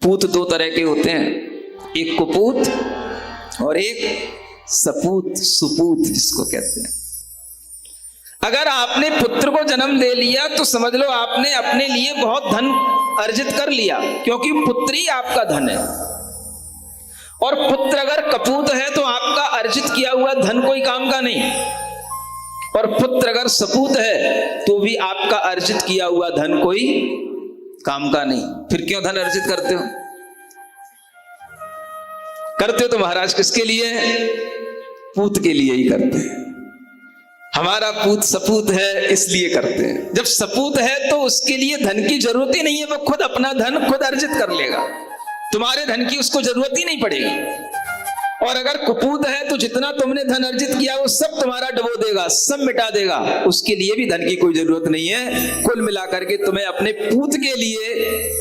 पूत दो तरह के होते हैं, एक कुपूत और एक सपूत, सुपूत जिसको कहते हैं। अगर आपने पुत्र को जन्म दे लिया तो समझ लो आपने अपने लिए बहुत धन अर्जित कर लिया, क्योंकि पुत्र ही आपका धन है। और पुत्र अगर कपूत है तो आपका अर्जित किया हुआ धन कोई काम का नहीं, और पुत्र अगर सपूत है तो भी आपका अर्जित किया हुआ धन कोई काम का नहीं। फिर क्यों धन अर्जित करते हो? करते हो तो महाराज किसके लिए? पूत के लिए ही करते हैं। हमारा पूत सपूत है इसलिए करते हैं। जब सपूत है तो उसके लिए धन की जरूरत ही नहीं है, वो खुद अपना धन खुद अर्जित कर लेगा, तुम्हारे धन की उसको जरूरत ही नहीं पड़ेगी। और अगर कुपूत है तो जितना तुमने धन अर्जित किया वो सब तुम्हारा डुबो देगा, सब मिटा देगा, उसके लिए भी धन की कोई जरूरत नहीं है। कुल मिलाकर के तुम्हें अपने पूत के लिए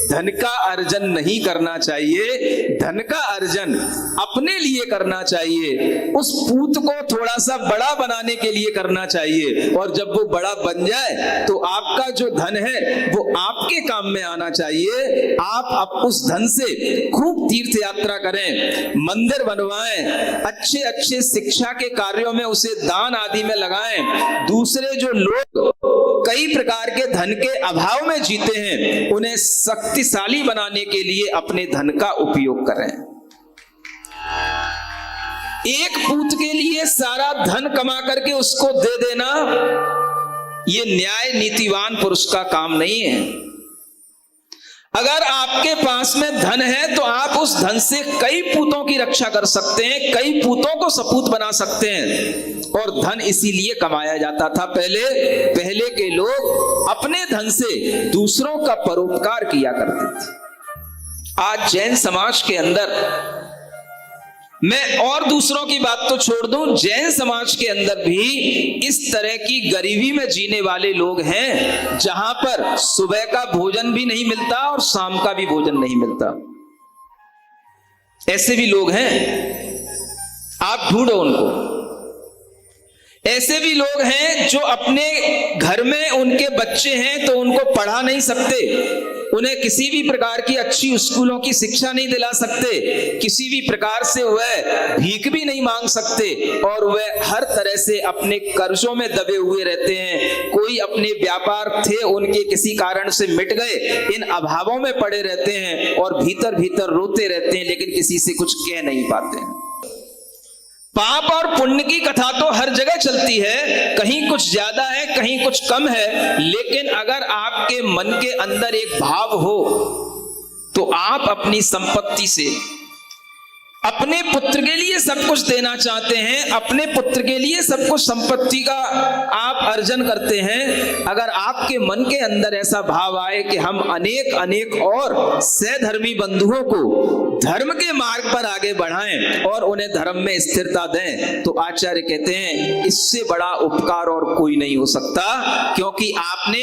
धन का अर्जन नहीं करना चाहिए, धन का अर्जन अपने लिए करना चाहिए। उस पूत को थोड़ा सा बड़ा बनाने के लिए करना चाहिए, और जब वो बड़ा बन जाए तो आपका जो धन है वो आपके काम में आना चाहिए। आप उस धन से खूब तीर्थ यात्रा करें, मंदिर बनवाएं, अच्छे अच्छे शिक्षा के कार्यों में उसे दान आदि में लगाएं। दूसरे जो लोग कई प्रकार के धन के अभाव में जीते हैं उन्हें शक्तिशाली बनाने के लिए अपने धन का उपयोग करें। एक पूत के लिए सारा धन कमा करके उसको दे देना ये न्याय नीतिवान पुरुष का काम नहीं है। अगर आपके पास में धन है तो आप उस धन से कई पूतों की रक्षा कर सकते हैं, कई पूतों को सपूत बना सकते हैं। और धन इसीलिए कमाया जाता था पहले के लोग अपने धन से दूसरों का परोपकार किया करते थे। आज जैन समाज के अंदर, मैं और दूसरों की बात तो छोड़ दूं, जैन समाज के अंदर भी इस तरह की गरीबी में जीने वाले लोग हैं जहां पर सुबह का भोजन भी नहीं मिलता और शाम का भी भोजन नहीं मिलता। ऐसे भी लोग हैं, आप ढूंढो उनको। ऐसे भी लोग हैं जो अपने घर में उनके बच्चे हैं तो उनको पढ़ा नहीं सकते, उन्हें किसी भी प्रकार की अच्छी स्कूलों की शिक्षा नहीं दिला सकते, किसी भी प्रकार से वह भीख भी नहीं मांग सकते, और वह हर तरह से अपने कर्जों में दबे हुए रहते हैं। कोई अपने व्यापार थे उनके किसी कारण से मिट गए, इन अभावों में पड़े रहते हैं और भीतर भीतर रोते रहते हैं, लेकिन किसी से कुछ कह नहीं पाते हैं। पाप और पुण्य की कथा तो हर जगह चलती है, कहीं कुछ ज्यादा है कहीं कुछ कम है, लेकिन अगर आपके मन के अंदर एक भाव हो तो आप अपनी संपत्ति से अपने पुत्र के लिए सब कुछ देना चाहते हैं, अपने पुत्र के लिए सब कुछ संपत्ति का आप अर्जन करते हैं। अगर आपके मन के अंदर ऐसा भाव आए कि हम अनेक अनेक और सहधर्मी बंधुओं को धर्म के मार्ग पर आगे बढ़ाएं और उन्हें धर्म में स्थिरता दें, तो आचार्य कहते हैं इससे बड़ा उपकार और कोई नहीं हो सकता। क्योंकि आपने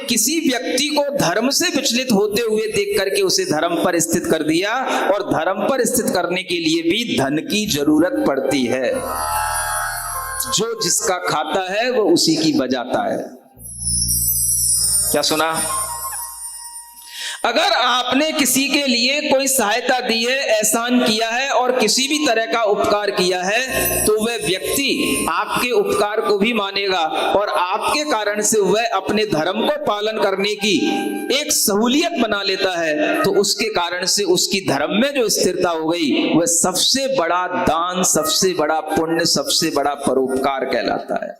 किसी व्यक्ति को धर्म से विचलित होते हुए देख करके उसे धर्म पर स्थित कर दिया, और धर्म पर स्थित करने के लिए भी धन की जरूरत पड़ती है। जो जिसका खाता है वो उसी की बजाता है। क्या सुना? अगर आपने किसी के लिए कोई सहायता दी है, एहसान किया है और किसी भी तरह का उपकार किया है, तो वह व्यक्ति आपके उपकार को भी मानेगा और आपके कारण से वह अपने धर्म को पालन करने की एक सहूलियत बना लेता है। तो उसके कारण से उसकी धर्म में जो स्थिरता हो गई वह सबसे बड़ा दान, सबसे बड़ा पुण्य, सबसे बड़ा परोपकार कहलाता है।